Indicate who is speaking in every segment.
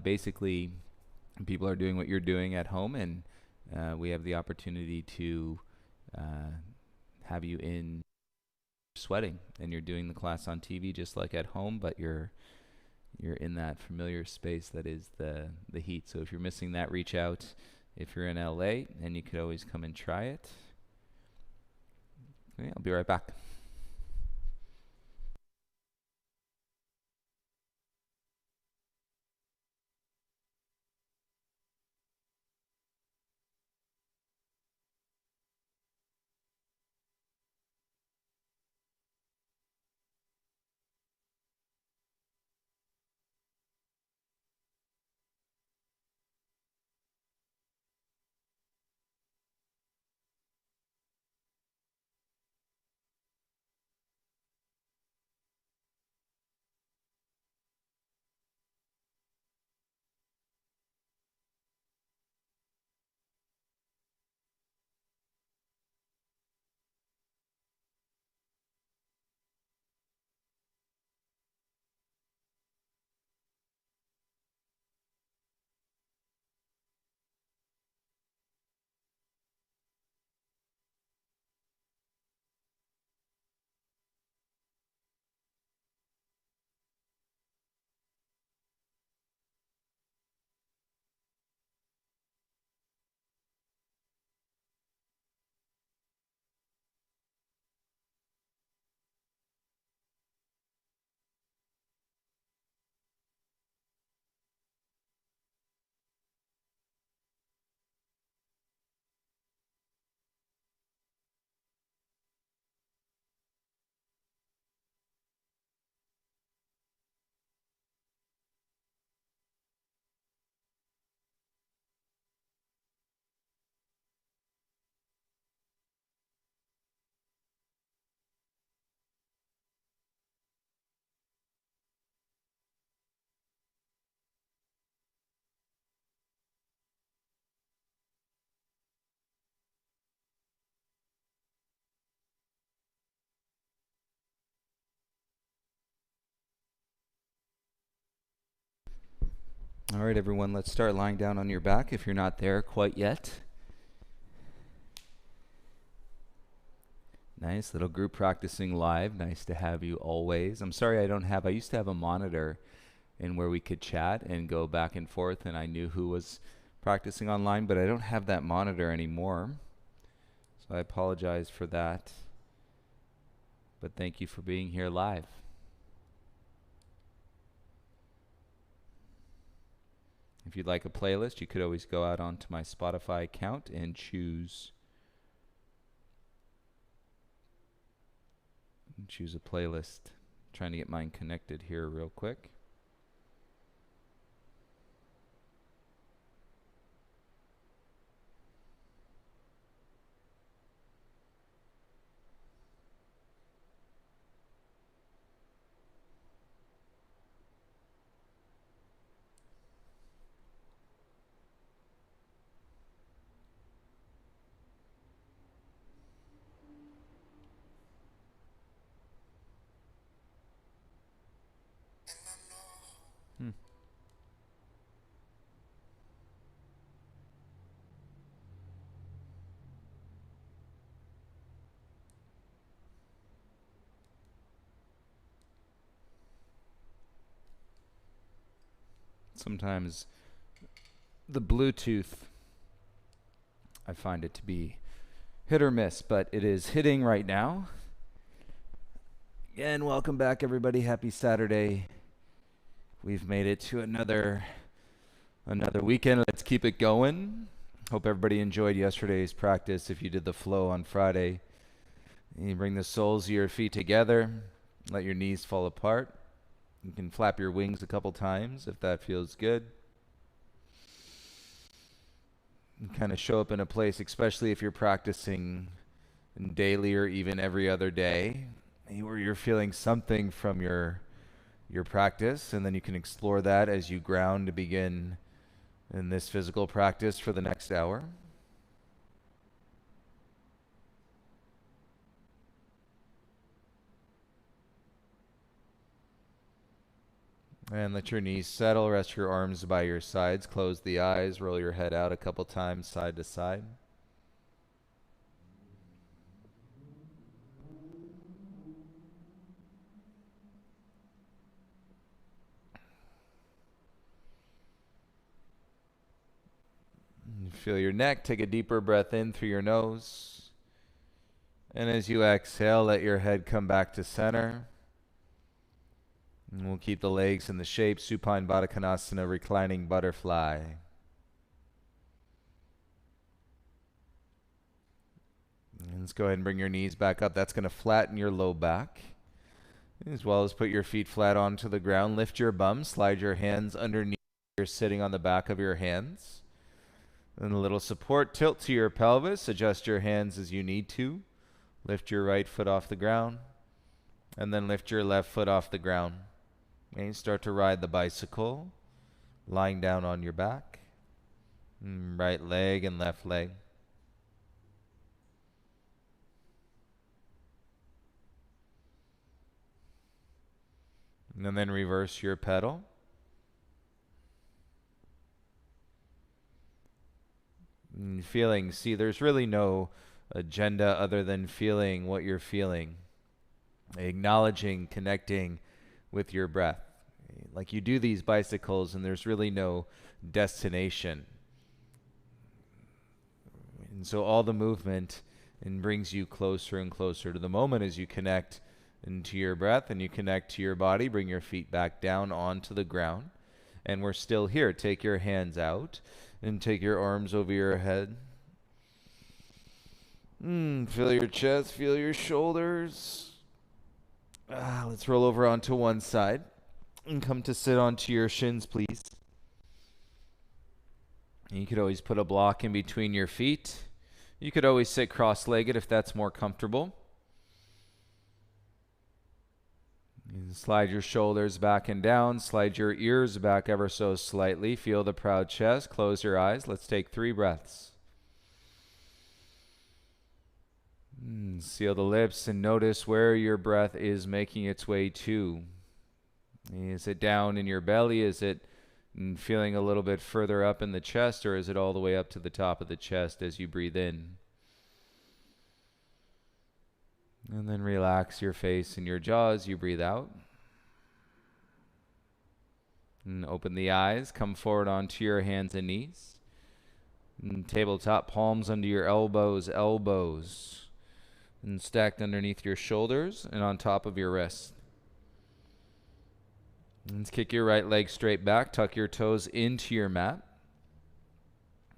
Speaker 1: Basically, people are doing what you're doing at home, and we have the opportunity to uh, have you in sweating, and you're doing the class on TV just like at home, but you're in that familiar space that is the heat. So if you're missing that, reach out. If you're in LA, and you could always come and try it. Okay, I'll be right back. All right, everyone, let's start lying down on your back if you're not there quite yet. Nice little group practicing live. Nice to have you always. I'm sorry I used to have a monitor in where we could chat and go back and forth, and I knew who was practicing online, but I don't have that monitor anymore. So I apologize for that. But thank you for being here live. If you'd like a playlist, you could always go out onto my Spotify account and choose a playlist. Trying to get mine connected here real quick. Hmm. Sometimes the Bluetooth, I find it to be hit or miss, but it is hitting right now. Again, welcome back, everybody. Happy Saturday. We've made it to another weekend. Let's keep it going. Hope everybody enjoyed yesterday's practice. If you did the flow on Friday, you bring the soles of your feet together, let your knees fall apart. You can flap your wings a couple times if that feels good. And kind of show up in a place, especially if you're practicing daily or even every other day, where you're feeling something from your practice, and then you can explore that as you ground to begin in this physical practice for the next hour. And let your knees settle. Rest your arms by your sides. Close the eyes. Roll your head out a couple times, side to side. Feel your neck. Take a deeper breath in through your nose. And as you exhale, let your head come back to center. And we'll keep the legs in the shape, Supine Baddha Konasana, reclining butterfly. And let's go ahead and bring your knees back up. That's going to flatten your low back. As well as put your feet flat onto the ground. Lift your bum. Slide your hands underneath. You're sitting on the back of your hands. And a little support. Tilt to your pelvis. Adjust your hands as you need to. Lift your right foot off the ground. And then lift your left foot off the ground. And start to ride the bicycle, lying down on your back. Right leg and left leg. And then reverse your pedal. And feeling, see, there's really no agenda other than feeling what you're feeling. Acknowledging, connecting with your breath. Like you do these bicycles and there's really no destination. And so all the movement and brings you closer and closer to the moment as you connect into your breath and you connect to your body. Bring your feet back down onto the ground. And we're still here. Take your hands out and take your arms over your head. Feel your chest, feel your shoulders. Let's roll over onto one side and come to sit onto your shins, please. You could always put a block in between your feet. You could always sit cross-legged if that's more comfortable. And slide your shoulders back and down. Slide your ears back ever so slightly. Feel the proud chest. Close your eyes. Let's take 3 breaths. Seal the lips and notice where your breath is making its way to. Is it down in your belly? Is it feeling a little bit further up in the chest, or is it all the way up to the top of the chest as you breathe in? And then relax your face and your jaw as you breathe out. And open the eyes. Come forward onto your hands and knees. And tabletop, palms under your elbows. And stacked underneath your shoulders and on top of your wrists. Let's kick your right leg straight back. Tuck your toes into your mat.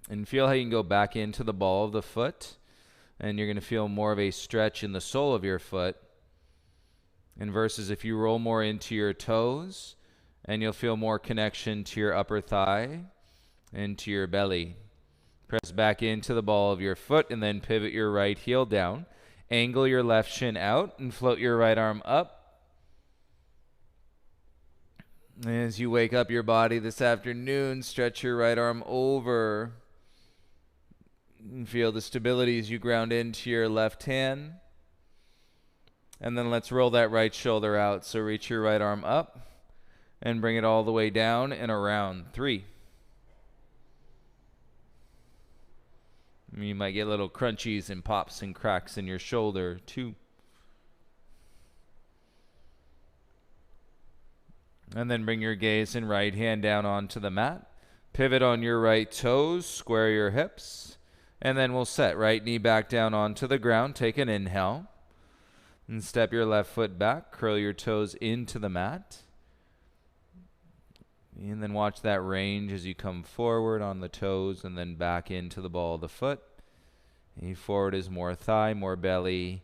Speaker 1: And feel how you can go back into the ball of the foot. And you're going to feel more of a stretch in the sole of your foot. And versus if you roll more into your toes, and you'll feel more connection to your upper thigh and to your belly. Press back into the ball of your foot and then pivot your right heel down. Angle your left shin out and float your right arm up. As you wake up your body this afternoon, stretch your right arm over. And feel the stability as you ground into your left hand. And then let's roll that right shoulder out. So reach your right arm up and bring it all the way down and around. 3. You might get little crunchies and pops and cracks in your shoulder. 2. And then bring your gaze and right hand down onto the mat. Pivot on your right toes, square your hips. And then we'll set right knee back down onto the ground. Take an inhale. And step your left foot back. Curl your toes into the mat. And then watch that range as you come forward on the toes and then back into the ball of the foot. And forward is more thigh, more belly.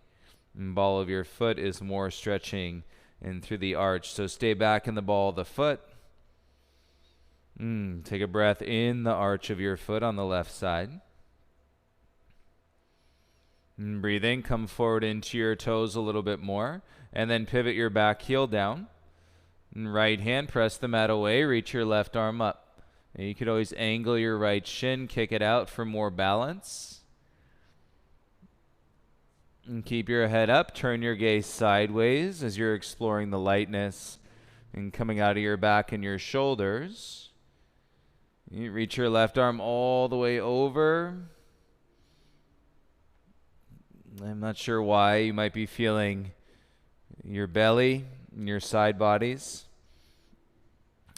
Speaker 1: And ball of your foot is more stretching and through the arch. So stay back in the ball of the foot. Take a breath in the arch of your foot on the left side. And breathe in, come forward into your toes a little bit more. And then pivot your back heel down. And right hand, press the mat away, reach your left arm up. And you could always angle your right shin, kick it out for more balance. And keep your head up, turn your gaze sideways as you're exploring the lightness And coming out of your back and your shoulders, you reach your left arm all the way over. I'm not sure why. You might be feeling your belly and your side bodies,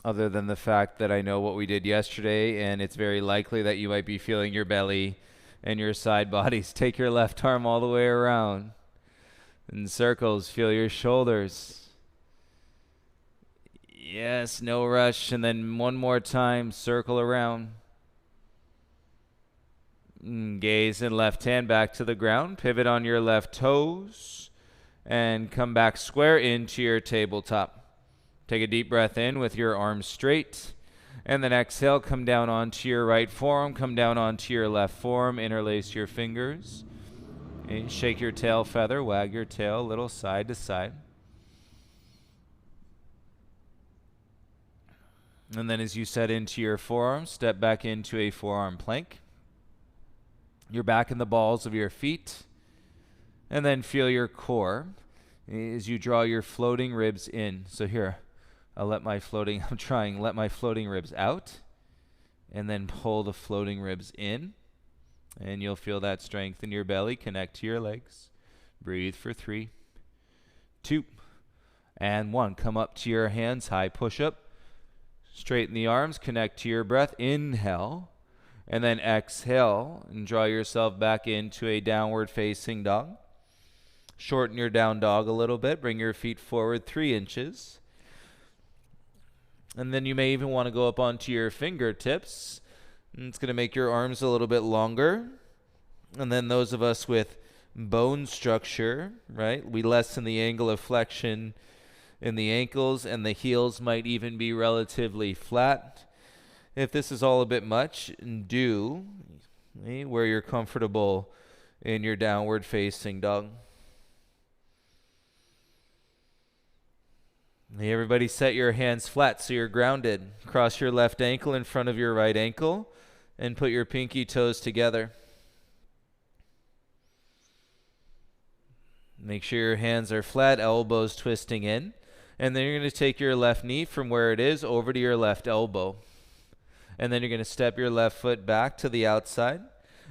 Speaker 1: other than the fact that I know what we did yesterday, and it's very likely that you might be feeling your belly and your side bodies. Take your left arm all the way around. In circles, feel your shoulders. Yes, no rush. And then one more time, circle around. Gaze and left hand back to the ground. Pivot on your left toes. And come back square into your tabletop. Take a deep breath in with your arms straight. And then exhale, come down onto your right forearm. Come down onto your left forearm. Interlace your fingers. And shake your tail feather. Wag your tail a little side to side. And then as you set into your forearm, step back into a forearm plank. You're back in the balls of your feet. And then feel your core as you draw your floating ribs in. So here, let my floating ribs out. And then pull the floating ribs in. And you'll feel that strength in your belly. Connect to your legs. Breathe for 3, 2, and 1. Come up to your hands, high push-up. Straighten the arms, connect to your breath. Inhale, and then exhale, and draw yourself back into a downward facing dog. Shorten your down dog a little bit. Bring your feet forward 3 inches. And then you may even want to go up onto your fingertips. And it's going to make your arms a little bit longer. And then those of us with bone structure, right, we lessen the angle of flexion in the ankles, and the heels might even be relatively flat. If this is all a bit much, do where you're comfortable in your downward facing dog. Hey, everybody, set your hands flat so you're grounded. Cross your left ankle in front of your right ankle and put your pinky toes together. Make sure your hands are flat, elbows twisting in. And then you're going to take your left knee from where it is over to your left elbow. And then you're going to step your left foot back to the outside.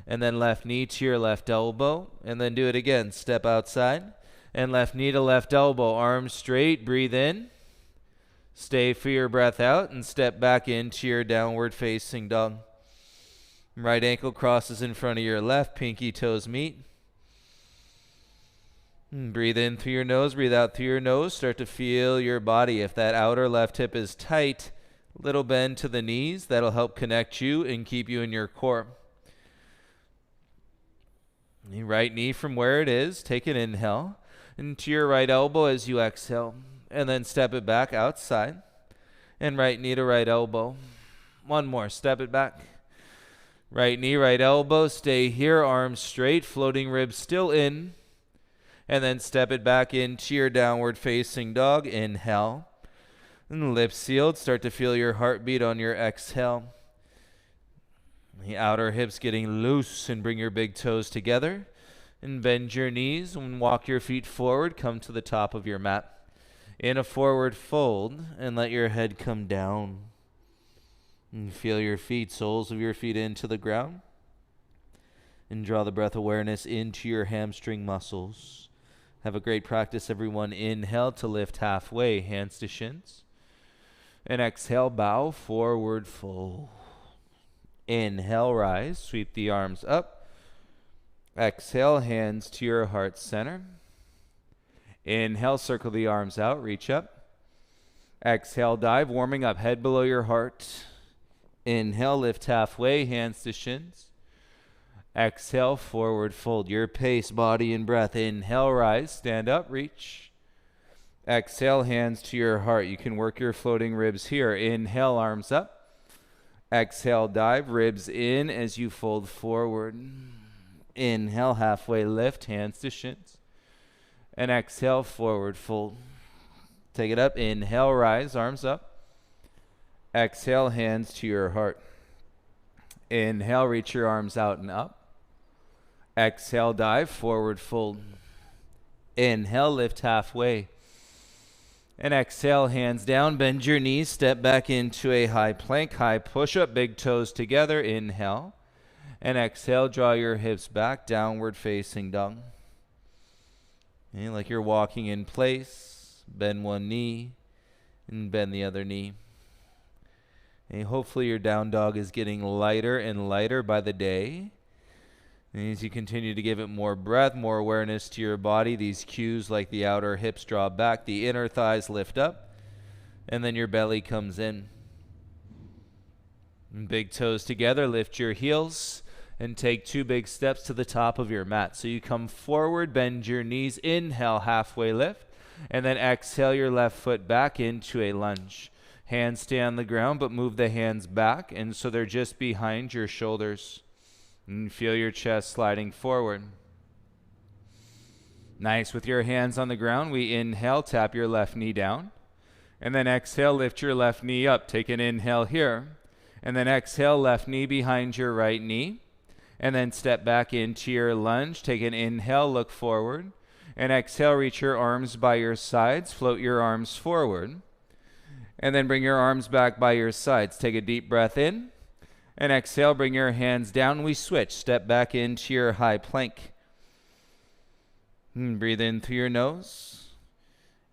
Speaker 1: And then left knee to your left elbow. And then do it again. Step outside. And left knee to left elbow. Arms straight. Breathe in. Stay for your breath out. And step back into your downward facing dog. Right ankle crosses in front of your left. Pinky toes meet. Breathe in through your nose, breathe out through your nose. Start to feel your body. If that outer left hip is tight, little bend to the knees. That'll help connect you and keep you in your core. Right knee from where it is. Take an inhale. Into your right elbow as you exhale. And then step it back outside. And right knee to right elbow. One more. Step it back. Right knee, right elbow. Stay here. Arms straight. Floating ribs still in. And then step it back into your downward facing dog. Inhale. And lips sealed. Start to feel your heartbeat on your exhale. The outer hips getting loose, and bring your big toes together. And bend your knees and walk your feet forward. Come to the top of your mat. In a forward fold, and let your head come down. And feel your feet, soles of your feet into the ground. And draw the breath awareness into your hamstring muscles. Have a great practice, everyone. Inhale to lift halfway, hands to shins. And exhale, bow, forward fold. Inhale, rise, sweep the arms up. Exhale, hands to your heart center. Inhale, circle the arms out, reach up. Exhale, dive, warming up, head below your heart. Inhale, lift halfway, hands to shins. Exhale, forward fold. Your pace, body, and breath. Inhale, rise, stand up, reach. Exhale, hands to your heart. You can work your floating ribs here. Inhale, arms up. Exhale, dive, ribs in as you fold forward. Inhale, halfway lift, hands to shins. And exhale, forward fold. Take it up. Inhale, rise, arms up. Exhale, hands to your heart. Inhale, reach your arms out and up. Exhale, dive, forward fold. Inhale, lift halfway. And exhale, hands down, bend your knees, step back into a high plank, high push-up, big toes together, inhale. And exhale, draw your hips back, downward facing dog. And like you're walking in place, bend one knee and bend the other knee. And hopefully your down dog is getting lighter and lighter by the day. And as you continue to give it more breath, more awareness to your body, these cues like the outer hips draw back, the inner thighs lift up, and then your belly comes in. And big toes together, lift your heels, and take 2 big steps to the top of your mat. So you come forward, bend your knees, inhale, halfway lift, and then exhale your left foot back into a lunge. Hands stay on the ground, but move the hands back, and so they're just behind your shoulders. And feel your chest sliding forward. Nice. With your hands on the ground, we inhale, tap your left knee down. And then exhale, lift your left knee up. Take an inhale here. And then exhale, left knee behind your right knee. And then step back into your lunge. Take an inhale, look forward. And exhale, reach your arms by your sides. Float your arms forward. And then bring your arms back by your sides. Take a deep breath in. And exhale, bring your hands down. We switch. Step back into your high plank. And breathe in through your nose.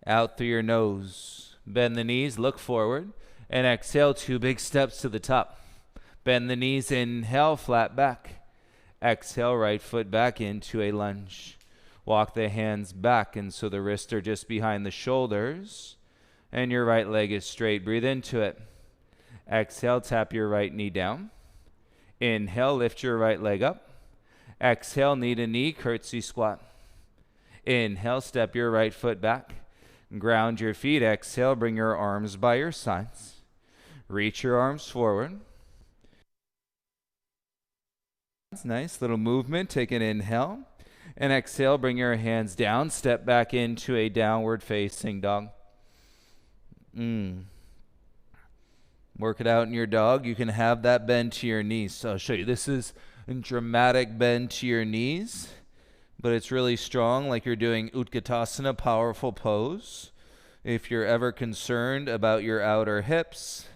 Speaker 1: Out through your nose. Bend the knees, look forward. And exhale, 2 big steps to the top. Bend the knees, inhale, flat back. Exhale, right foot back into a lunge. Walk the hands back, and so the wrists are just behind the shoulders. And your right leg is straight. Breathe into it. Exhale, tap your right knee down. Inhale, lift your right leg up. Exhale, knee to knee, curtsy squat. Inhale, step your right foot back. Ground your feet. Exhale, bring your arms by your sides. Reach your arms forward. Nice little movement. Take an inhale. And exhale, bring your hands down. Step back into a downward facing dog. Work it out in your dog. You can have that bend to your knees. So I'll show you. This is a dramatic bend to your knees, but it's really strong, like you're doing Utkatasana, powerful pose. If you're ever concerned about your outer hips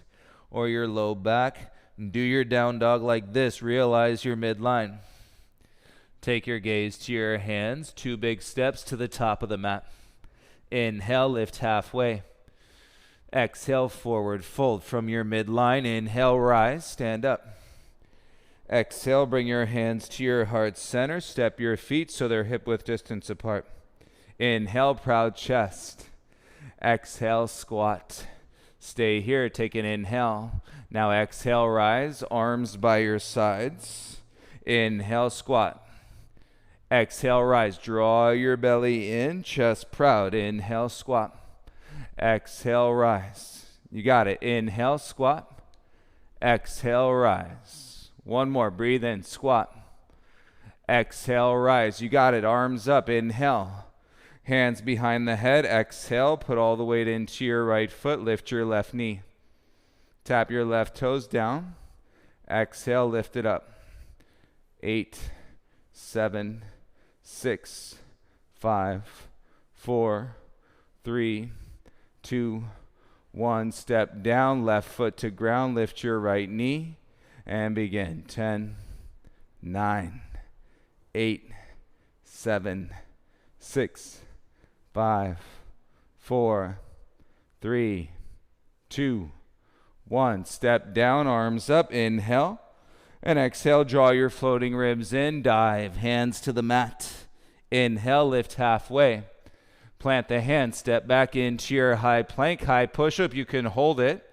Speaker 1: or your low back, do your down dog like this. Realize your midline. Take your gaze to your hands. 2 big steps to the top of the mat. Inhale, lift halfway. Exhale, forward fold from your midline. Inhale, rise, stand up. Exhale, bring your hands to your heart center. Step your feet so they're hip-width distance apart. Inhale, proud chest. Exhale, squat. Stay here, take an inhale. Now exhale, rise, arms by your sides. Inhale, squat. Exhale, rise, draw your belly in, chest proud. Inhale, squat. Exhale, rise. You got it. Inhale, squat. Exhale, rise. One more. Breathe in, squat. Exhale, rise. You got it. Arms up. Inhale. Hands behind the head. Exhale. Put all the weight into your right foot. Lift your left knee. Tap your left toes down. Exhale, lift it up. 8, 7, 6, 5, 4, 3, 2, 1. Step down, left foot to ground, lift your right knee, and begin. 10, 9, 8, 7, 6, 5, 4, 3, 2, 1. Step down, arms up, inhale, and exhale, draw your floating ribs in, dive, hands to the mat. Inhale, lift halfway. Plant the hands, step back into your high plank, high push-up. You can hold it.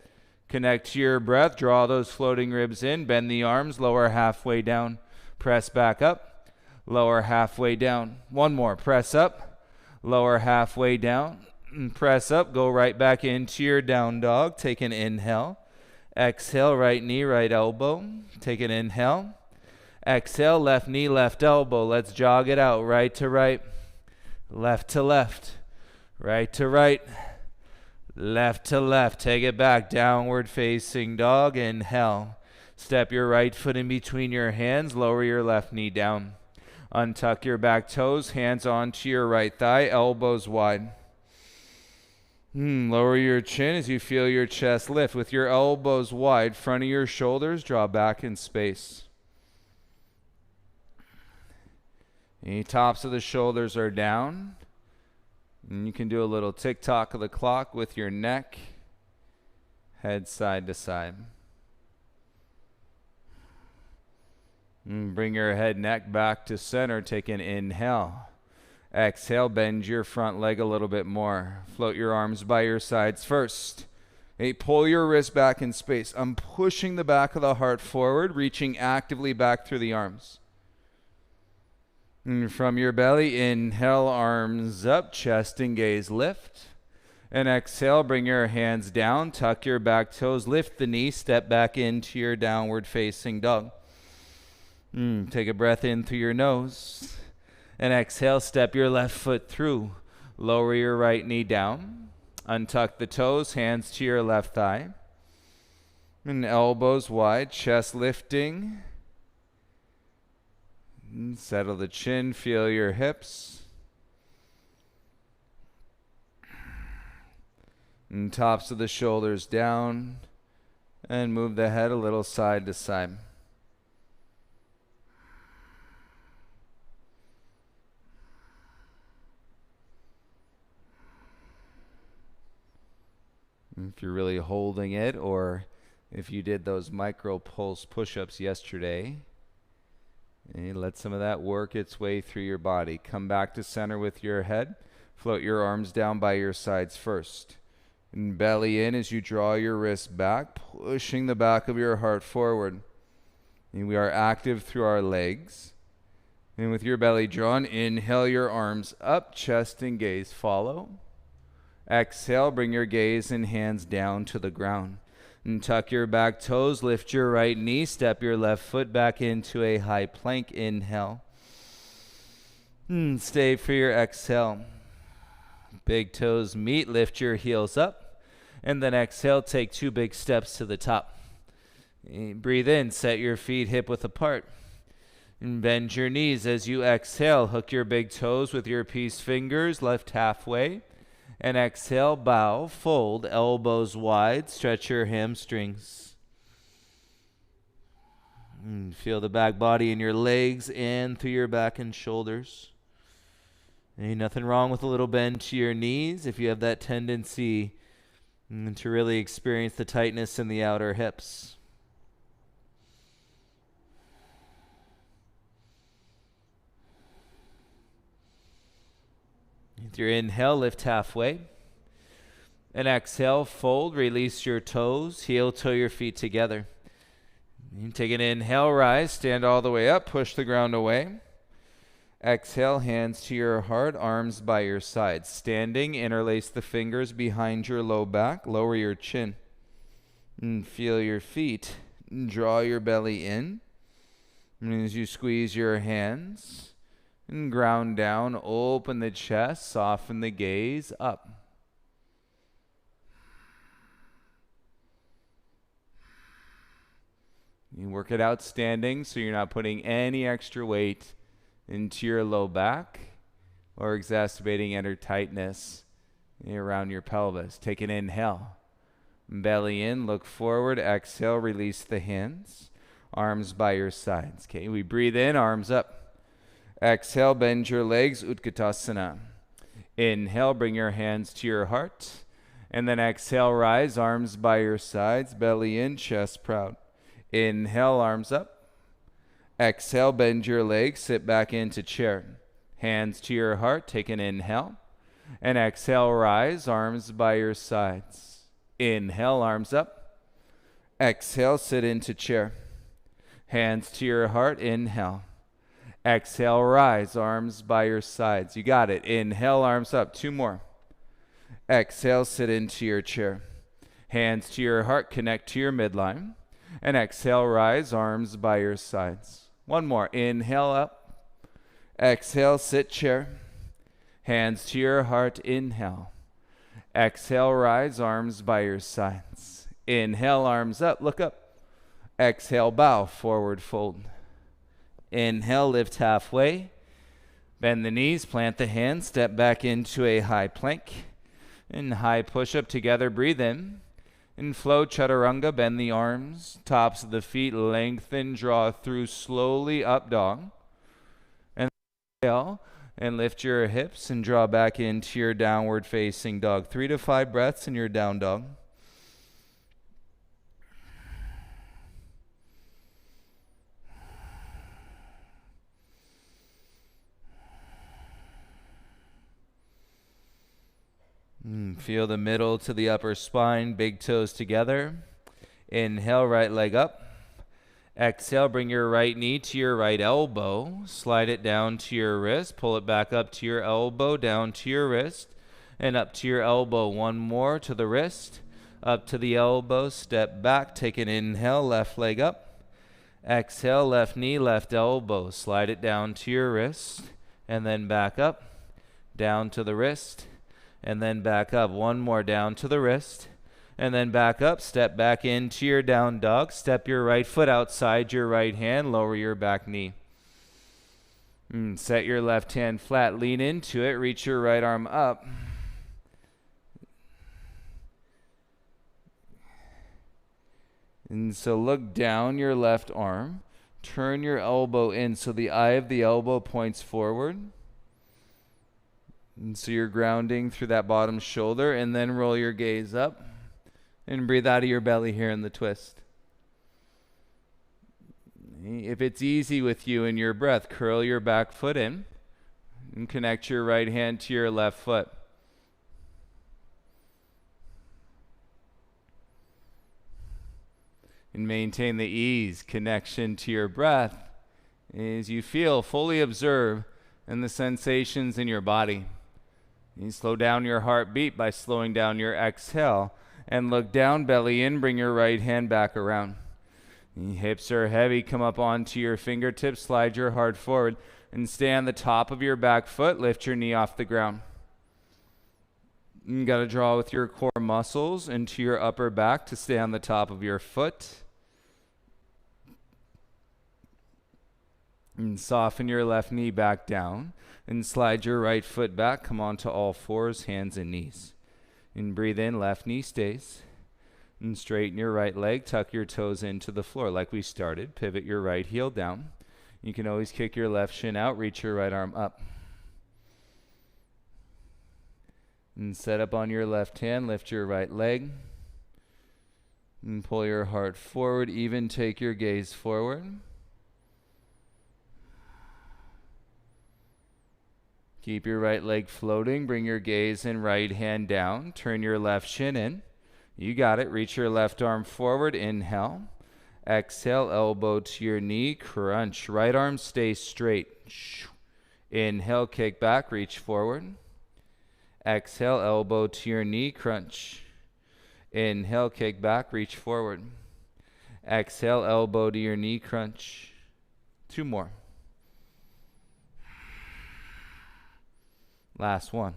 Speaker 1: Connect to your breath, draw those floating ribs in, bend the arms, lower halfway down. Press back up, lower halfway down. One more, press up, lower halfway down. And press up, go right back into your down dog. Take an inhale. Exhale, right knee, right elbow. Take an inhale. Exhale, left knee, left elbow. Let's jog it out, right to right, left to left. Right to right, left to left. Take it back, downward facing dog. Inhale. Step your right foot in between your hands. Lower your left knee down. Untuck your back toes. Hands onto your right thigh. Elbows wide. Lower your chin as you feel your chest lift. With your elbows wide, front of your shoulders, draw back in space. The tops of the shoulders are down. And you can do a little tick-tock of the clock with your neck, head side to side. Bring your head, neck back to center. Take an inhale. Exhale, bend your front leg a little bit more. Float your arms by your sides first. Hey, pull your wrist back in space. I'm pushing the back of the heart forward, reaching actively back through the arms. And from your belly, inhale, arms up, chest and gaze lift. And exhale, bring your hands down, tuck your back toes, lift the knee, step back into your downward facing dog. Take a breath in through your nose. And exhale, step your left foot through. Lower your right knee down. Untuck the toes, hands to your left thigh. And elbows wide, chest lifting. And settle the chin, feel your hips. And tops of the shoulders down. And move the head a little side to side. If you're really holding it, or if you did those micro pulse push-ups yesterday, let some of that work its way through your body. Come back to center with your head. Float your arms down by your sides first. And belly in as you draw your wrists back, pushing the back of your heart forward. And we are active through our legs. And with your belly drawn, inhale your arms up, chest and gaze follow. Exhale, bring your gaze and hands down to the ground. And tuck your back toes, lift your right knee, step your left foot back into a high plank. Inhale. Stay for your exhale. Big toes meet, lift your heels up. And then exhale, take 2 big steps to the top. Breathe in, set your feet hip width apart. And bend your knees as you exhale. Hook your big toes with your peace fingers, lift halfway. And exhale, bow, fold, elbows wide, stretch your hamstrings. Feel the back body in your legs and through your back and shoulders. Ain't nothing wrong with a little bend to your knees if you have that tendency to really experience the tightness in the outer hips. With your inhale, lift halfway. And exhale, fold, release your toes, heel toe your feet together. You take an inhale, rise, stand all the way up, push the ground away. Exhale, hands to your heart, arms by your sides. Standing, interlace the fingers behind your low back, lower your chin. And feel your feet. Draw your belly in. And as you squeeze your hands, and ground down, open the chest, soften the gaze up. You work it out standing so you're not putting any extra weight into your low back or exacerbating inner tightness around your pelvis. Take an inhale. Belly in, look forward, exhale, release the hands. Arms by your sides. Okay, we breathe in, arms up. Exhale, bend your legs, Utkatasana. Inhale, bring your hands to your heart. And then exhale, rise, arms by your sides, belly in, chest proud. Inhale, arms up. Exhale, bend your legs, sit back into chair. Hands to your heart, take an inhale. And exhale, rise, arms by your sides. Inhale, arms up. Exhale, sit into chair. Hands to your heart, inhale. Exhale, rise, arms by your sides. You got it. Inhale, arms up. 2 more. Exhale, sit into your chair. Hands to your heart, connect to your midline. And exhale, rise, arms by your sides. 1 more. Inhale up. Exhale, sit chair. Hands to your heart, inhale. Exhale, rise, arms by your sides. Inhale, arms up, look up. Exhale, bow, forward fold. Inhale, lift halfway. Bend the knees, plant the hands, step back into a high plank. And high push-up together, breathe in. And flow chaturanga, bend the arms, tops of the feet lengthen, draw through slowly, up dog. And exhale, and lift your hips and draw back into your downward facing dog. 3 to 5 breaths in your down dog. Feel the middle to the upper spine, big toes together. Inhale, right leg up. Exhale, bring your right knee to your right elbow. Slide it down to your wrist. Pull it back up to your elbow, down to your wrist, and up to your elbow. One more to the wrist, up to the elbow. Step back, take an inhale, left leg up. Exhale, left knee, left elbow. Slide it down to your wrist, and then back up, down to the wrist, and then back up. One more, down to the wrist, and then back up. Step back into your down dog. Step your right foot outside your right hand. Lower your back knee. Set your left hand flat. Lean into it. Reach your right arm up. And so look down your left arm. Turn your elbow in so the eye of the elbow points forward. And so you're grounding through that bottom shoulder, and then roll your gaze up and breathe out of your belly here in the twist. If it's easy with you in your breath, curl your back foot in and connect your right hand to your left foot. And maintain the ease, connection to your breath as you feel, fully observe and the sensations in your body. You slow down your heartbeat by slowing down your exhale and look down, belly in, bring your right hand back around. Your hips are heavy, come up onto your fingertips, slide your heart forward and stay on the top of your back foot, lift your knee off the ground. You got to draw with your core muscles into your upper back to stay on the top of your foot. And soften your left knee back down and slide your right foot back. Come on to all fours, hands and knees. And breathe in, left knee stays. And straighten your right leg, tuck your toes into the floor like we started. Pivot your right heel down. You can always kick your left shin out, reach your right arm up. And set up on your left hand, lift your right leg. And pull your heart forward, even take your gaze forward. Keep your right leg floating, bring your gaze and right hand down, turn your left shin in. You got it, reach your left arm forward, inhale. Exhale, elbow to your knee, crunch. Right arm stays straight. Inhale, kick back, reach forward. Exhale, elbow to your knee, crunch. Inhale, kick back, reach forward. Exhale, elbow to your knee, crunch. 2 more. Last one.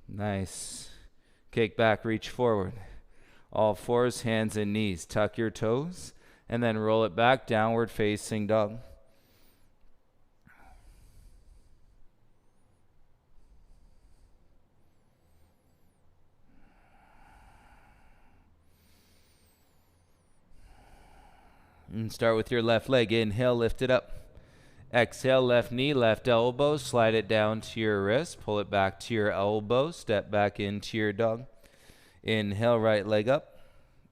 Speaker 1: Nice. Kick back, reach forward. All fours, hands and knees. Tuck your toes and then roll it back, downward facing dog. And start with your left leg. Inhale, lift it up. Exhale, left knee, left elbow, slide it down to your wrist, pull it back to your elbow, step back into your dog. Inhale, right leg up,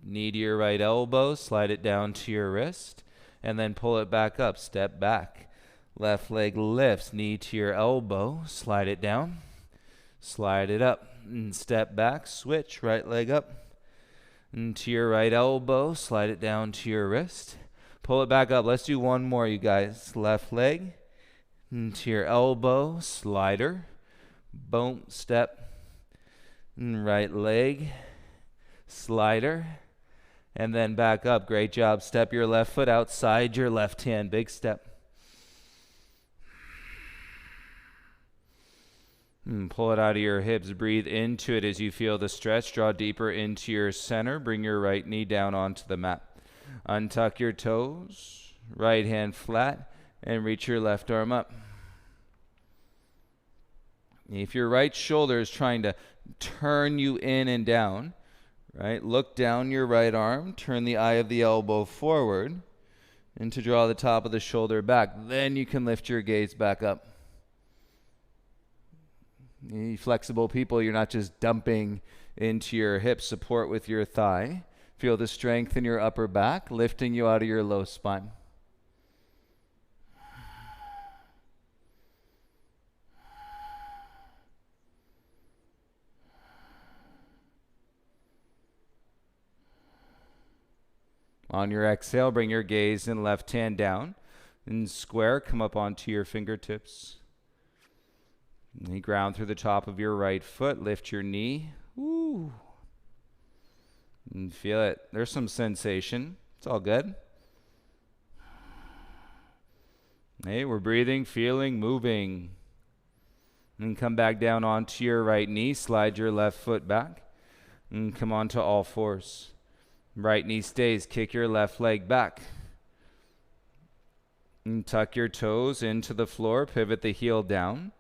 Speaker 1: knee to your right elbow, slide it down to your wrist, and then pull it back up, step back. Left leg lifts, knee to your elbow, slide it down, slide it up, and step back, switch, right leg up, and to your right elbow, slide it down to your wrist. Pull it back up. Let's do one more, you guys. Left leg into your elbow, slider, boom, step, and right leg, slider, and then back up. Great job. Step your left foot outside your left hand. Big step. And pull it out of your hips. Breathe into it as you feel the stretch. Draw deeper into your center. Bring your right knee down onto the mat. Untuck your toes, right hand flat, and reach your left arm up. If your right shoulder is trying to turn you in and down, right, look down your right arm, turn the eye of the elbow forward, and to draw the top of the shoulder back. Then you can lift your gaze back up. You flexible people, you're not just dumping into your hip support with your thigh. Feel the strength in your upper back, lifting you out of your low spine. On your exhale, bring your gaze and left hand down. And square, come up onto your fingertips. And you ground through the top of your right foot, lift your knee. Woo. And feel it. There's some sensation. It's all good. Hey, we're breathing, feeling, moving. And come back down onto your right knee, slide your left foot back. And come onto all fours. Right knee stays, kick your left leg back. And tuck your toes into the floor, pivot the heel down.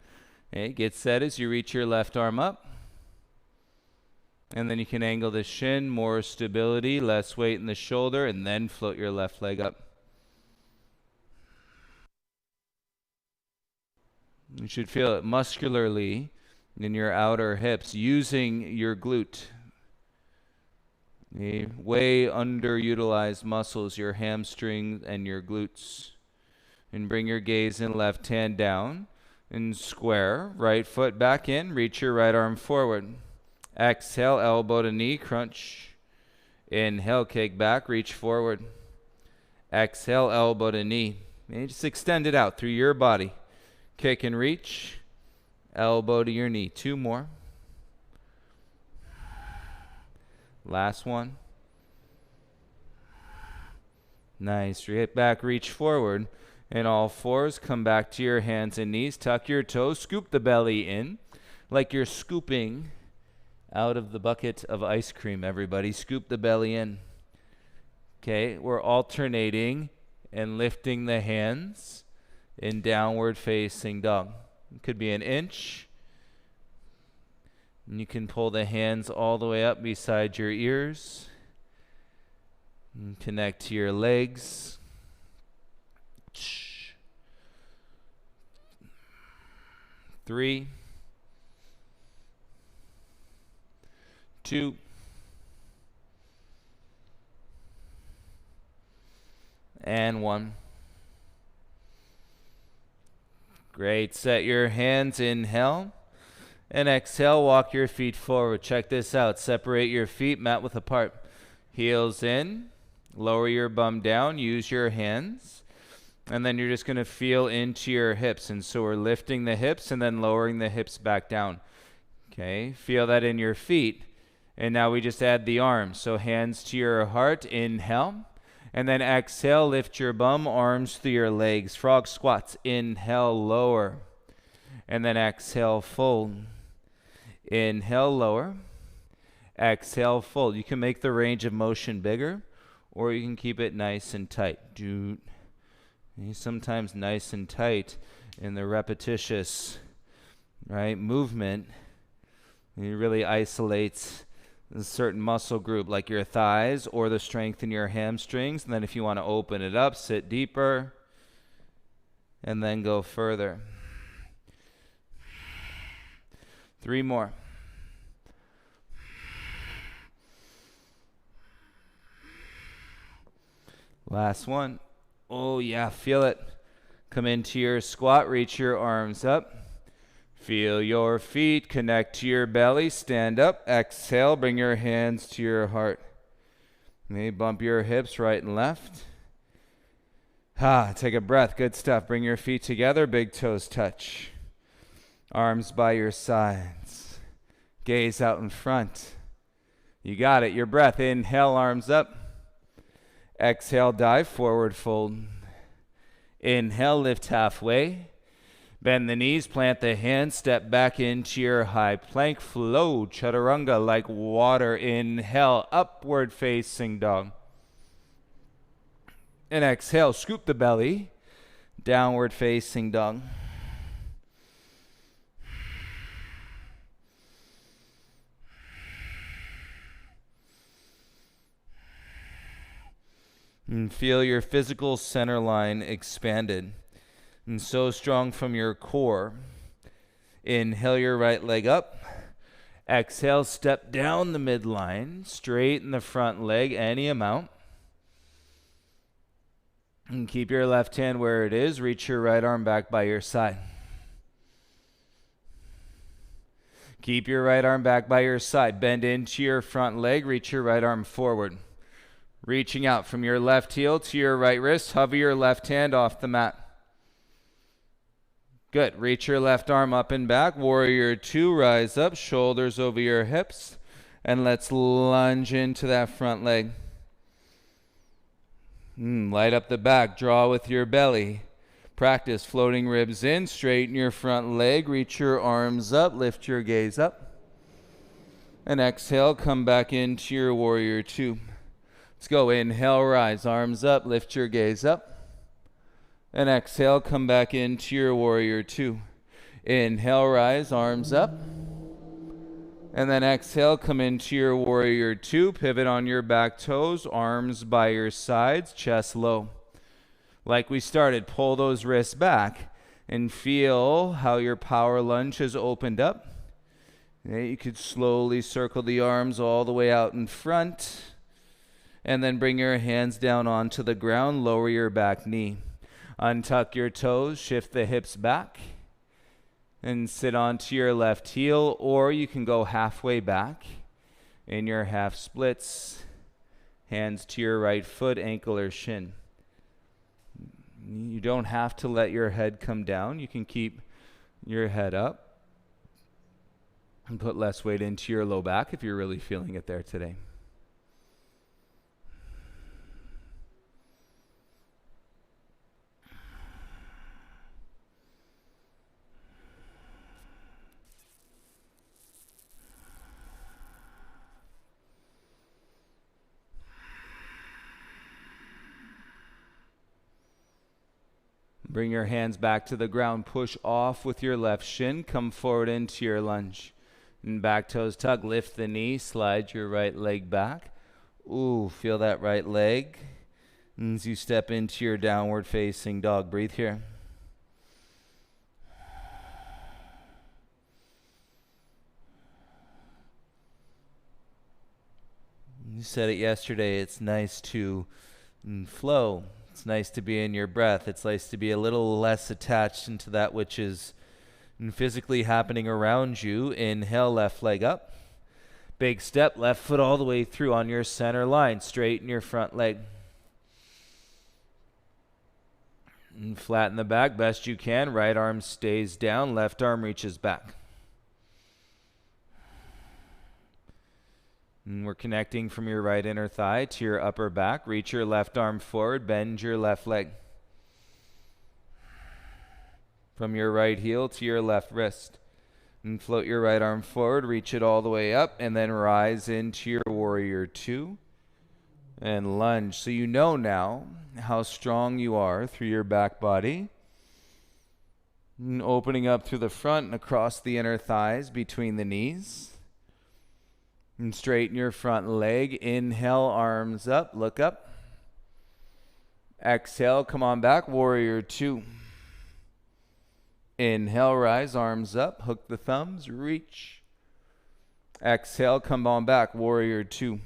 Speaker 1: Okay, get set as you reach your left arm up. And then you can angle the shin, more stability, less weight in the shoulder, and then float your left leg up. You should feel it muscularly in your outer hips, using your glute. The way underutilized muscles, your hamstrings and your glutes. And bring your gaze and left hand down and square. Right foot back in, reach your right arm forward. Exhale, elbow to knee, crunch. Inhale, kick back, reach forward. Exhale, elbow to knee. And just extend it out through your body. Kick and reach. Elbow to your knee. 2 more. Last one. Nice. Hit back, reach forward. And all fours, come back to your hands and knees. Tuck your toes, scoop the belly in like you're scooping out of the bucket of ice cream, everybody. Scoop the belly in. Okay, we're alternating and lifting the hands in downward facing dog. It could be an inch. And you can pull the hands all the way up beside your ears. And connect to your legs. 3, 2, and 1. Great. Set your hands, inhale, and exhale. Walk your feet forward. Check this out. Separate your feet, mat width apart. Heels in, lower your bum down, use your hands. And then you're just going to feel into your hips. And so we're lifting the hips and then lowering the hips back down. Okay, feel that in your feet. And now we just add the arms. So hands to your heart, inhale. And then exhale, lift your bum, arms through your legs. Frog squats, inhale, lower. And then exhale, fold. Inhale, lower. Exhale, fold. You can make the range of motion bigger, or you can keep it nice and tight. Sometimes nice and tight in the repetitious, right, movement. It really isolates a certain muscle group like your thighs or the strength in your hamstrings. And then if you want to open it up, sit deeper and then go further. 3 more. Last one. Oh yeah, feel it. Come into your squat, reach your arms up. Feel your feet, connect to your belly, stand up, exhale, bring your hands to your heart. Maybe bump your hips right and left. Take a breath, good stuff. Bring your feet together, big toes touch. Arms by your sides. Gaze out in front. You got it, your breath, inhale, arms up. Exhale, dive, forward fold. Inhale, lift halfway. Bend the knees, plant the hands, step back into your high plank. Flow, chaturanga, like water. Inhale, upward facing dog. And exhale, scoop the belly. Downward facing dog. And feel your physical center line expanded and so strong from your core. Inhale your right leg up. Exhale, step down the midline, straighten the front leg any amount. And keep your left hand where it is. Reach your right arm back by your side. Keep your right arm back by your side. Bend into your front leg. Reach your right arm forward. Reaching out from your left heel to your right wrist. Hover your left hand off the mat. Good. Reach your left arm up and back. Warrior two. Rise up. Shoulders over your hips. And let's lunge into that front leg. Light up the back. Draw with your belly. Practice floating ribs in. Straighten your front leg. Reach your arms up. Lift your gaze up. And exhale. Come back into your warrior two. Let's go. Inhale. Rise. Arms up. Lift your gaze up. And exhale, come back into your warrior two. Inhale, rise, arms up. And then exhale, come into your warrior two. Pivot on your back toes, arms by your sides, chest low. Like we started, pull those wrists back and feel how your power lunge has opened up. You could slowly circle the arms all the way out in front. And then bring your hands down onto the ground, lower your back knee. Untuck your toes, shift the hips back, and sit onto your left heel, or you can go halfway back in your half splits, hands to your right foot, ankle or shin. You don't have to let your head come down. You can keep your head up and put less weight into your low back if you're really feeling it there today. Bring your hands back to the ground. Push off with your left shin. Come forward into your lunge. And back toes tuck. Lift the knee. Slide your right leg back. Ooh, feel that right leg. And as you step into your downward facing dog, breathe here. You said it yesterday. It's nice to flow. It's nice to be in your breath. It's nice to be a little less attached into that which is physically happening around you. Inhale, left leg up. Big step, left foot all the way through on your center line. Straighten your front leg. And flatten the back best you can. Right arm stays down. Left arm reaches back. And we're connecting from your right inner thigh to your upper back. Reach your left arm forward. Bend your left leg. From your right heel to your left wrist. And float your right arm forward. Reach it all the way up. And then rise into your warrior two. And lunge. So you know now how strong you are through your back body. And opening up through the front and across the inner thighs between the knees. And straighten your front leg. Inhale, arms up, look up. Exhale, come on back, warrior two. Inhale, rise, arms up, hook the thumbs, reach. Exhale, come on back, warrior two.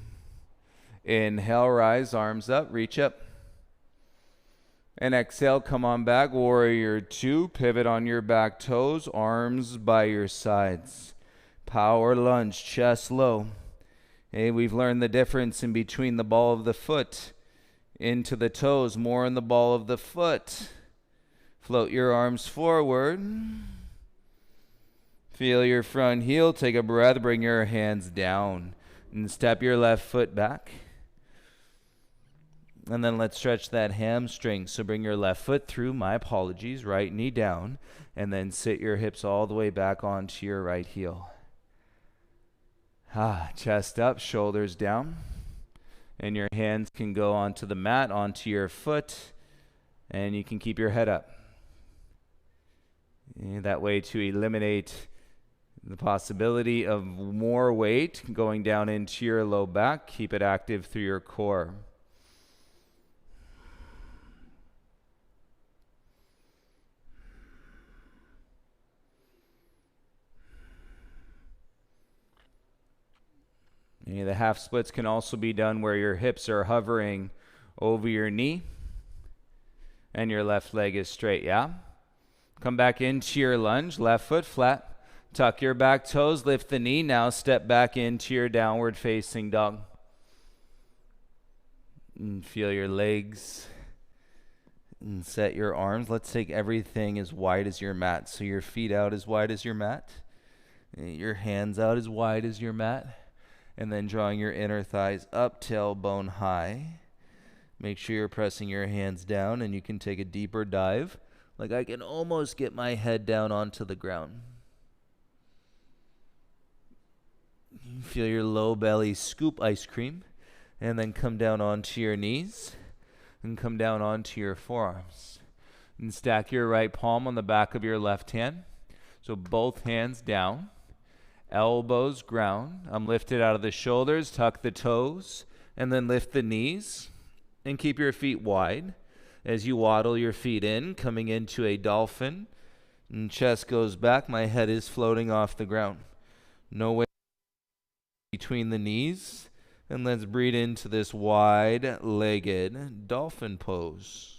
Speaker 1: Inhale, rise, arms up, reach up. And exhale, come on back, warrior two. Pivot on your back toes, arms by your sides. Power lunge, chest low. Hey, we've learned the difference in between the ball of the foot into the toes, more in the ball of the foot. Float your arms forward. Feel your front heel. Take a breath. Bring your hands down. And step your left foot back. And then let's stretch that hamstring. So bring your left foot through. My apologies. Right knee down. And then sit your hips all the way back onto your right heel. Chest up, shoulders down. And your hands can go onto the mat, onto your foot. And you can keep your head up. That way to eliminate the possibility of more weight going down into your low back. Keep it active through your core. The half splits can also be done where your hips are hovering over your knee and your left leg is straight, yeah? Come back into your lunge, left foot flat. Tuck your back toes, lift the knee. Now step back into your downward facing dog. And feel your legs and set your arms. Let's take everything as wide as your mat. So your feet out as wide as your mat. Your hands out as wide as your mat. And then drawing your inner thighs up, tailbone high. Make sure you're pressing your hands down, and you can take a deeper dive. Like I can almost get my head down onto the ground. You feel your low belly scoop ice cream, and then come down onto your knees, and come down onto your forearms. And stack your right palm on the back of your left hand. So both hands down, elbows ground. I'm lifted out of the shoulders, tuck the toes, and then lift the knees. And keep your feet wide as you waddle your feet in, coming into a dolphin. And chest goes back. My head is floating off the ground. No weight between the knees. And let's breathe into this wide-legged dolphin pose.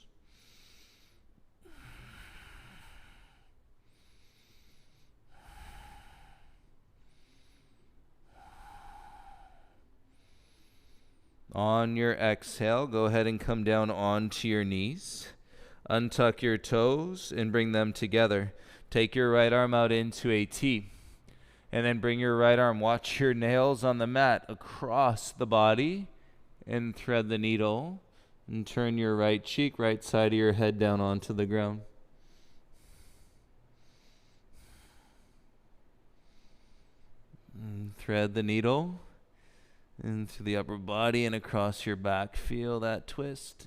Speaker 1: On your exhale, go ahead and come down onto your knees. Untuck your toes and bring them together. Take your right arm out into a T. And then bring your right arm, watch your nails on the mat across the body. And thread the needle. And turn your right cheek, right side of your head down onto the ground. And thread the needle into the upper body and across your back. Feel that twist.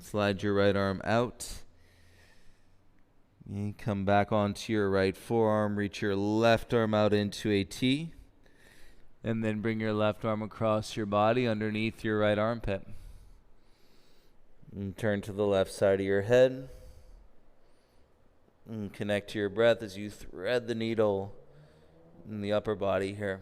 Speaker 1: Slide your right arm out. You come back onto your right forearm. Reach your left arm out into a T. And then bring your left arm across your body underneath your right armpit. And turn to the left side of your head. And connect to your breath as you thread the needle in the upper body here.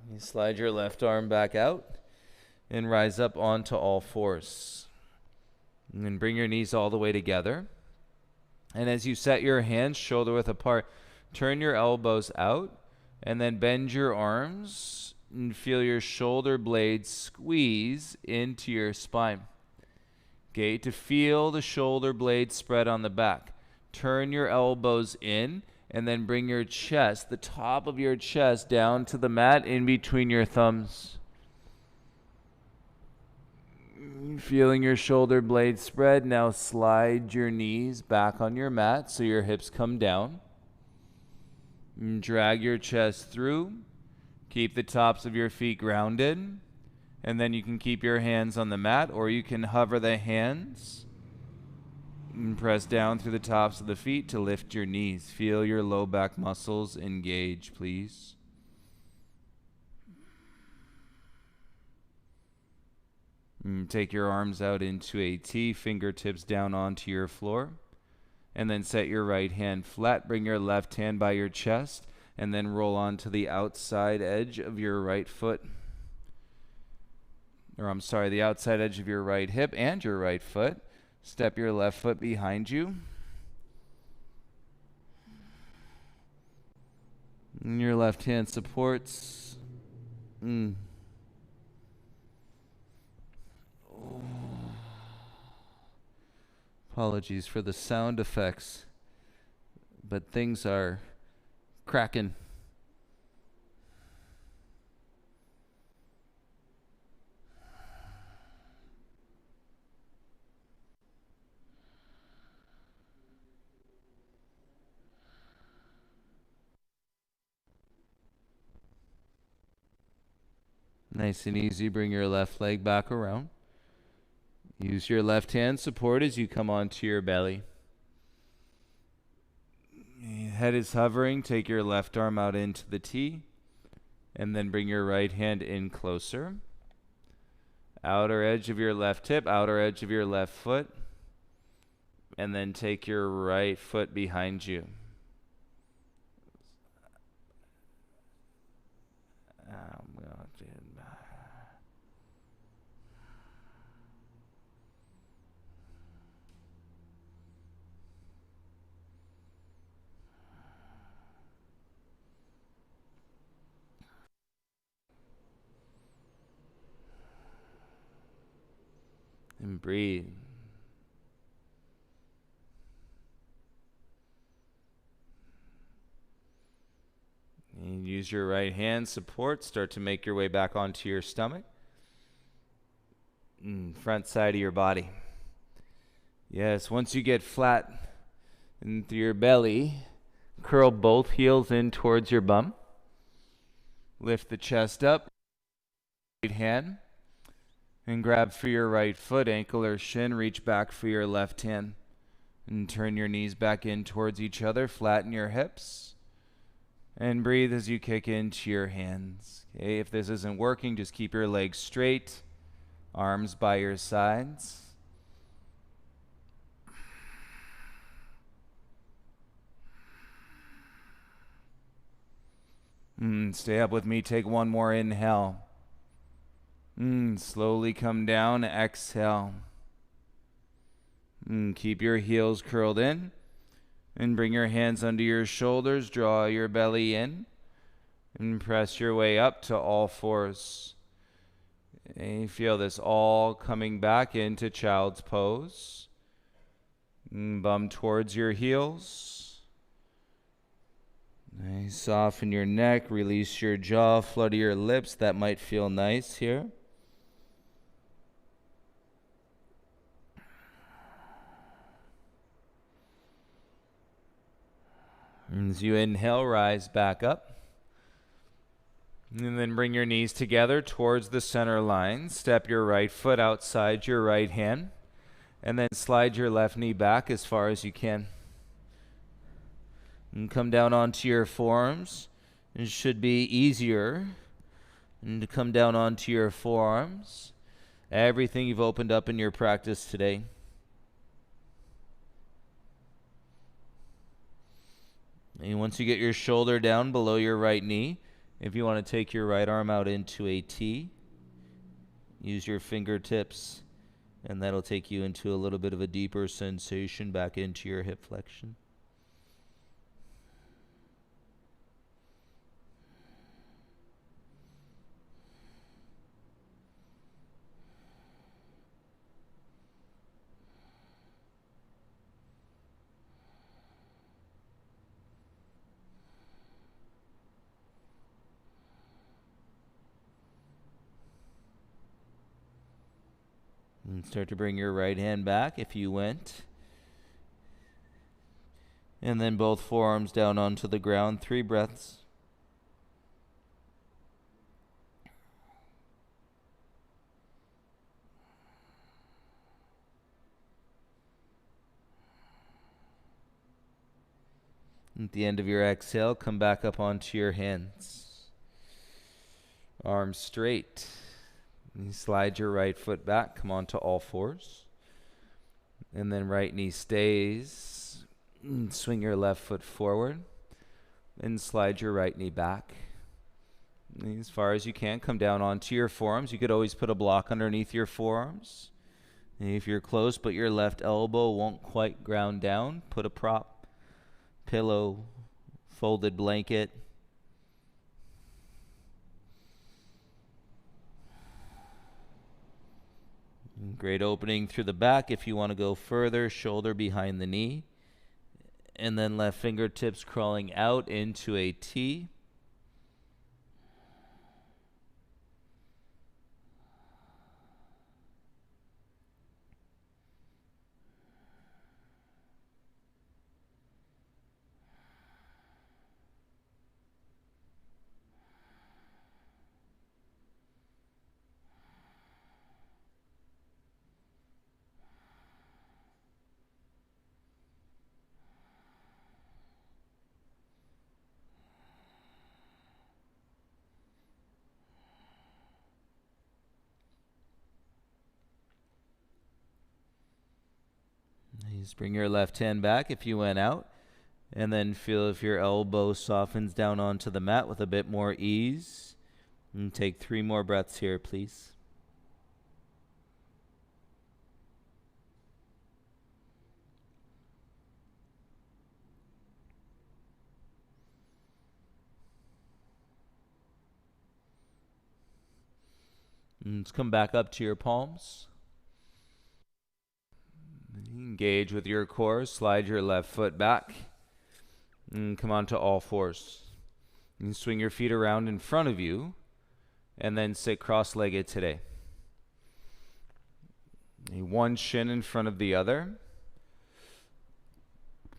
Speaker 1: You slide your left arm back out and rise up onto all fours. And then bring your knees all the way together. And as you set your hands shoulder width apart, turn your elbows out and then bend your arms and feel your shoulder blades squeeze into your spine. Okay, to feel the shoulder blades spread on the back. Turn your elbows in. And then bring your chest, the top of your chest, down to the mat in between your thumbs. Feeling your shoulder blades spread. Now slide your knees back on your mat so your hips come down. And drag your chest through. Keep the tops of your feet grounded. And then you can keep your hands on the mat, or you can hover the hands. And press down through the tops of the feet to lift your knees. Feel your low back muscles engage, please. And take your arms out into a T, fingertips down onto your floor. And then set your right hand flat. Bring your left hand by your chest. And then roll onto the outside edge of your right foot. The outside edge of your right hip and your right foot. Step your left foot behind you. And your left hand supports. Oh. Apologies for the sound effects, but things are cracking. Nice and easy. Bring your left leg back around. Use your left hand support as you come onto your belly. Head is hovering. Take your left arm out into the T. And then bring your right hand in closer. Outer edge of your left hip, outer edge of your left foot. And then take your right foot behind you. And breathe. And use your right hand support. Start to make your way back onto your stomach. Front side of your body. Yes, once you get flat into your belly, curl both heels in towards your bum. Lift the chest up. Right hand. And grab for your right foot, ankle or shin. Reach back for your left hand. And turn your knees back in towards each other. Flatten your hips. And breathe as you kick into your hands. Okay, if this isn't working, just keep your legs straight. Arms by your sides. Stay up with me. Take one more inhale. Slowly come down. Exhale. Keep your heels curled in. And bring your hands under your shoulders. Draw your belly in. And press your way up to all fours. And you feel this all coming back into child's pose. Bum towards your heels. Nice. Soften your neck. Release your jaw. Flutter your lips. That might feel nice here. As you inhale, rise back up. And then bring your knees together towards the center line. Step your right foot outside your right hand. And then slide your left knee back as far as you can. And come down onto your forearms. It should be easier. And to come down onto your forearms. Everything you've opened up in your practice today. And once you get your shoulder down below your right knee, if you want to take your right arm out into a T, use your fingertips, and that'll take you into a little bit of a deeper sensation back into your hip flexion. And start to bring your right hand back if you went. And then both forearms down onto the ground. 3 breaths. At the end of your exhale, come back up onto your hands. Arms straight. You slide your right foot back, come onto all fours. And then right knee stays. Swing your left foot forward. And slide your right knee back. And as far as you can, come down onto your forearms. You could always put a block underneath your forearms. And if you're close but your left elbow won't quite ground down, put a prop, pillow, folded blanket. Great opening through the back if you want to go further, shoulder behind the knee. And then left fingertips crawling out into a T. Just bring your left hand back if you went out. And then feel if your elbow softens down onto the mat with a bit more ease. And take 3 more breaths here, please. And let's come back up to your palms. Engage with your core. Slide your left foot back. And come onto all fours. And swing your feet around in front of you. And then sit cross-legged today. One shin in front of the other.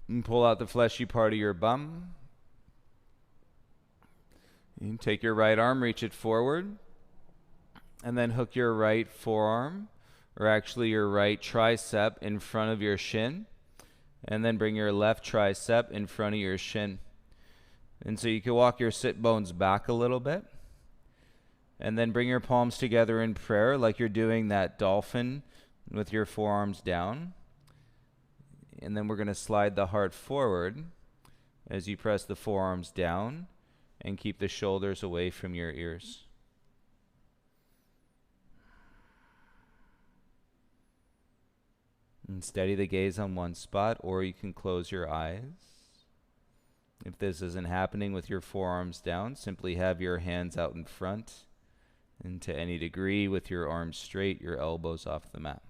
Speaker 1: And pull out the fleshy part of your bum. And take your right arm, reach it forward. And then hook your right forearm, or actually your right tricep, in front of your shin. And then bring your left tricep in front of your shin. And so you can walk your sit bones back a little bit. And then bring your palms together in prayer like you're doing that dolphin with your forearms down. And then we're going to slide the heart forward as you press the forearms down and keep the shoulders away from your ears. And steady the gaze on one spot, or you can close your eyes. If this isn't happening with your forearms down, simply have your hands out in front, and to any degree with your arms straight, your elbows off the mat.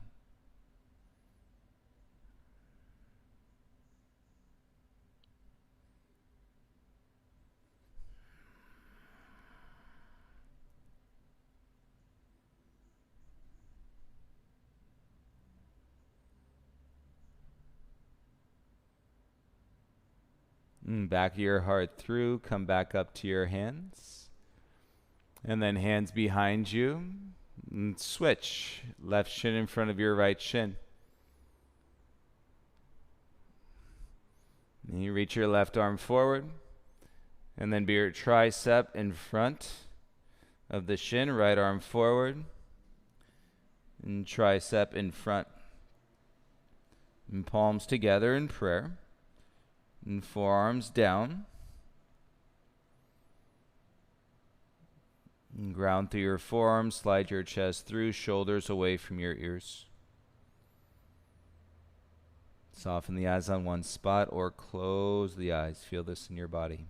Speaker 1: Back of your heart through, come back up to your hands. And then hands behind you. And switch. Left shin in front of your right shin. And you reach your left arm forward. And then be your tricep in front of the shin. Right arm forward. And tricep in front. And palms together in prayer. And forearms down. And ground through your forearms, slide your chest through, shoulders away from your ears. Soften the eyes on one spot or close the eyes. Feel this in your body.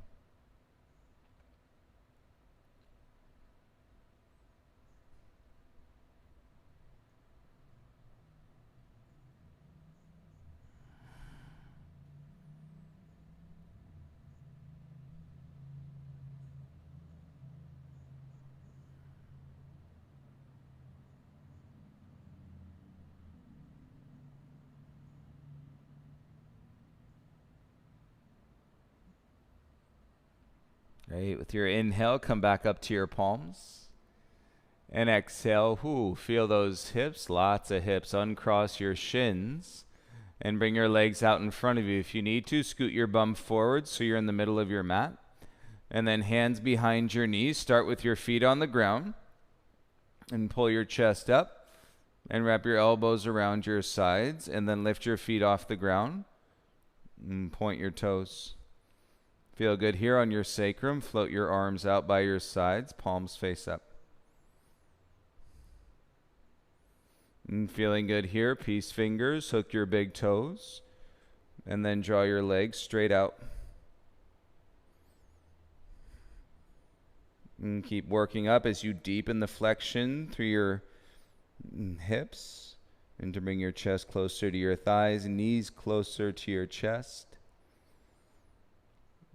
Speaker 1: Great. With your inhale, come back up to your palms. And exhale, feel those hips, lots of hips. Uncross your shins and bring your legs out in front of you. If you need to, scoot your bum forward so you're in the middle of your mat. And then hands behind your knees. Start with your feet on the ground and pull your chest up and wrap your elbows around your sides and then lift your feet off the ground and point your toes. Feel good here on your sacrum. Float your arms out by your sides, palms face up. And feeling good here, peace fingers, hook your big toes, and then draw your legs straight out. And keep working up as you deepen the flexion through your hips, and to bring your chest closer to your thighs, knees closer to your chest.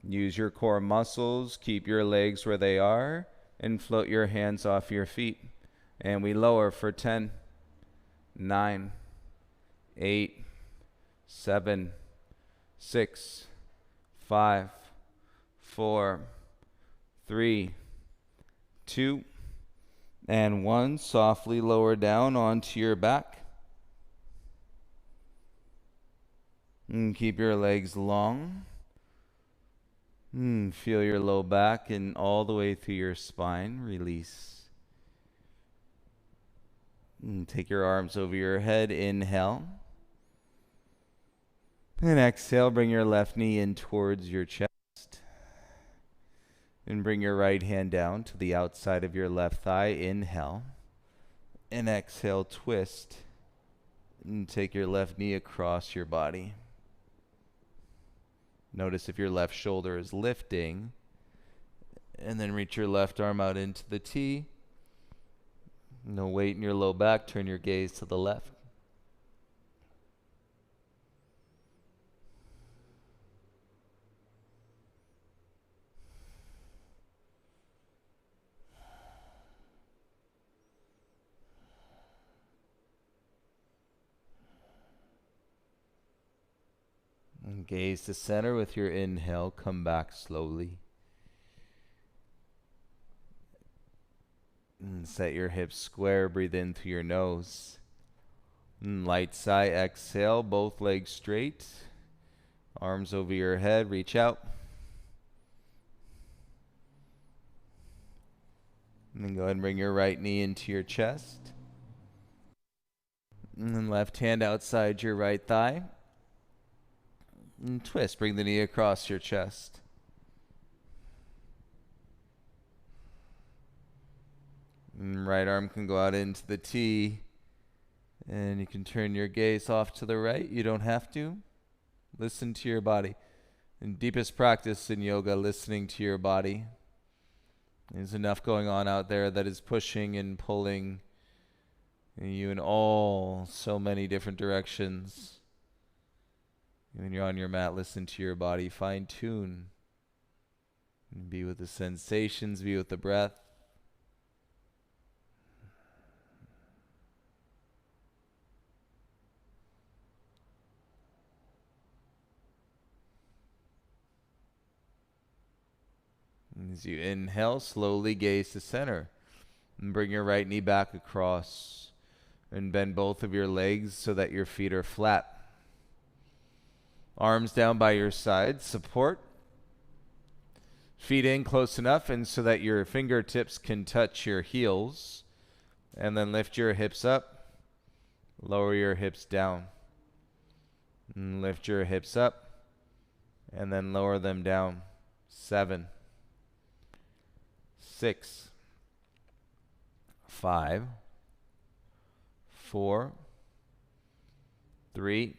Speaker 1: Use your core muscles, keep your legs where they are, and float your hands off your feet. And we lower for 10, 9, 8, 7, 6, 5, 4, 3, 2, and 1. Softly lower down onto your back. And keep your legs long. Feel your low back and all the way through your spine. Release. Take your arms over your head. Inhale. And exhale, bring your left knee in towards your chest. And bring your right hand down to the outside of your left thigh. Inhale. And exhale, twist. And take your left knee across your body. Notice if your left shoulder is lifting. And then reach your left arm out into the T. No weight in your low back. Turn your gaze to the left. And gaze to center with your inhale. Come back slowly. And set your hips square. Breathe in through your nose. And light sigh. Exhale. Both legs straight. Arms over your head. Reach out. And then go ahead and bring your right knee into your chest. And then left hand outside your right thigh. And twist. Bring the knee across your chest. And right arm can go out into the T. And you can turn your gaze off to the right. You don't have to. Listen to your body. In deepest practice in yoga, listening to your body. There's enough going on out there that is pushing and pulling you in all so many different directions. When you're on your mat, listen to your body, fine tune. And be with the sensations, be with the breath. As you inhale, slowly gaze to center. And bring your right knee back across. And bend both of your legs so that your feet are flat. Arms down by your sides, support. Feet in close enough and so that your fingertips can touch your heels. And then lift your hips up. Lower your hips down. And lift your hips up. And then lower them down. 7, 6, 5, 4, 3,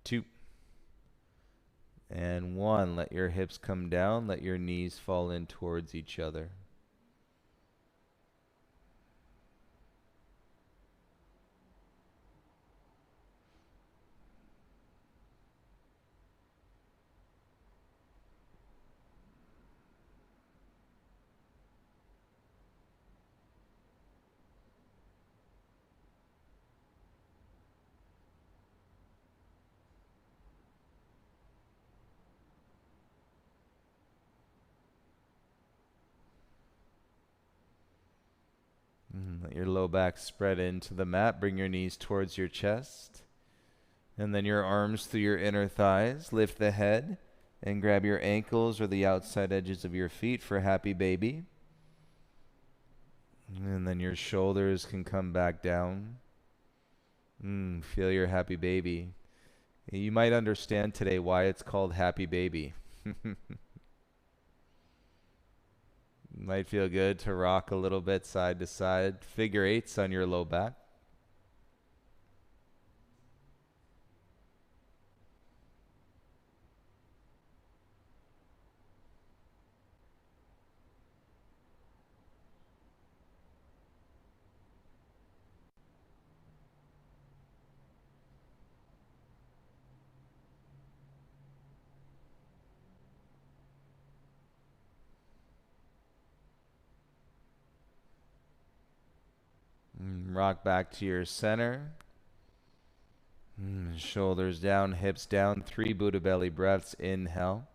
Speaker 1: 2, and 1. Let your hips come down. Let your knees fall in towards each other. Let your low back spread into the mat. Bring your knees towards your chest. And then your arms through your inner thighs. Lift the head and grab your ankles or the outside edges of your feet for happy baby. And then your shoulders can come back down. Feel your happy baby. You might understand today why it's called happy baby. Might feel good to rock a little bit side to side. Figure 8s on your low back. Rock back to your center. Shoulders down, hips down. 3 Buddha belly breaths. Inhale.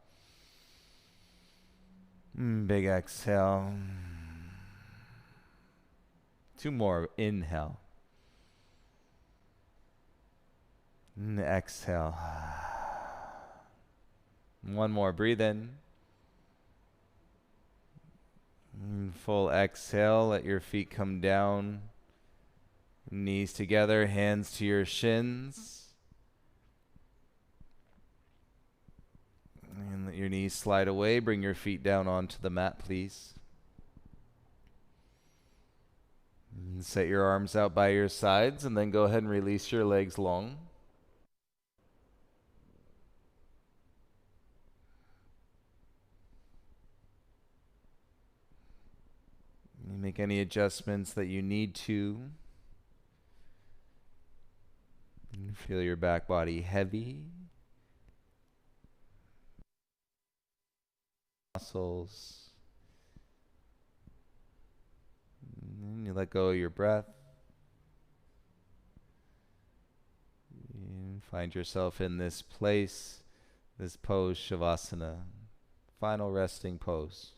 Speaker 1: Big exhale. 2 more. Inhale. Exhale. 1 more. Breathe in. Full exhale. Let your feet come down. Knees together, hands to your shins. And let your knees slide away. Bring your feet down onto the mat, please. And set your arms out by your sides, and then go ahead and release your legs long. You make any adjustments that you need to. You feel your back body heavy. Muscles. And you let go of your breath. You find yourself in this place, this pose, Shavasana, final resting pose.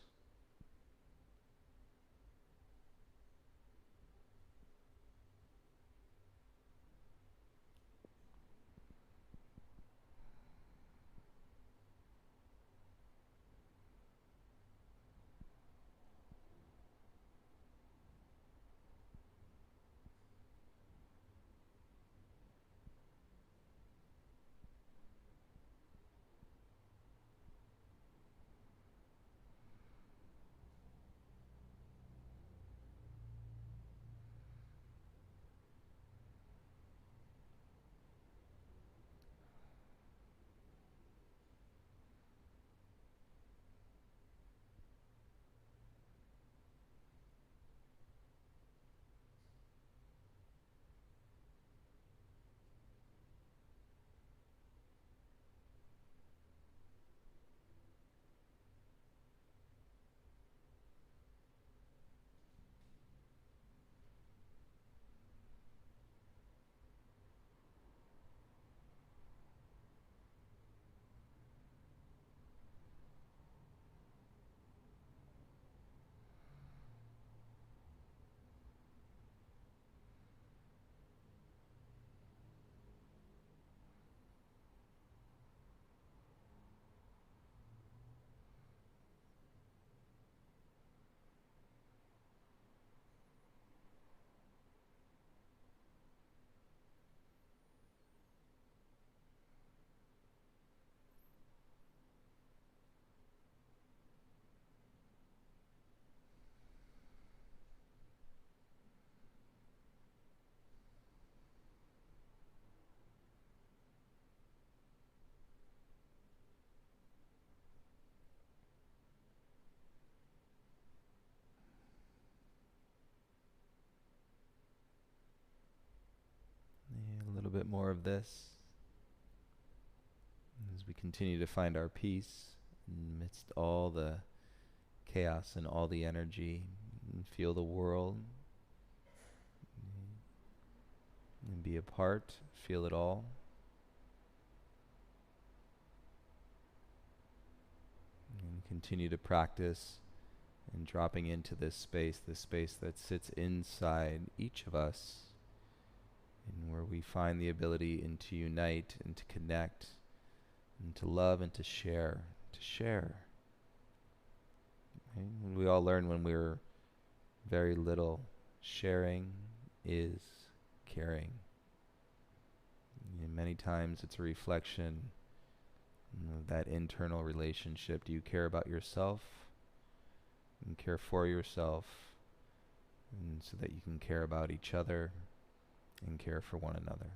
Speaker 1: A little bit more of this as we continue to find our peace amidst all the chaos and all the energy, and feel the world and be a part, feel it all. And continue to practice and dropping into this space that sits inside each of us, and where we find the ability and to unite and to connect and to love and to share, Okay? We all learn when we're very little, sharing is caring. And many times it's a reflection of that internal relationship. Do you care about yourself and care for yourself, and so that you can care about each other and care for one another?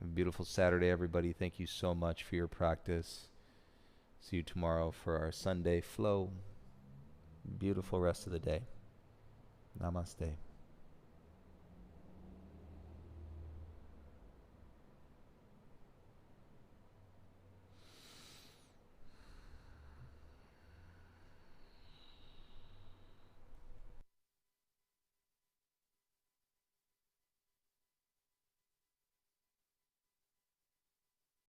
Speaker 1: A beautiful Saturday, everybody. Thank you so much for your practice. See you tomorrow for our Sunday flow. Beautiful rest of the day. Namaste.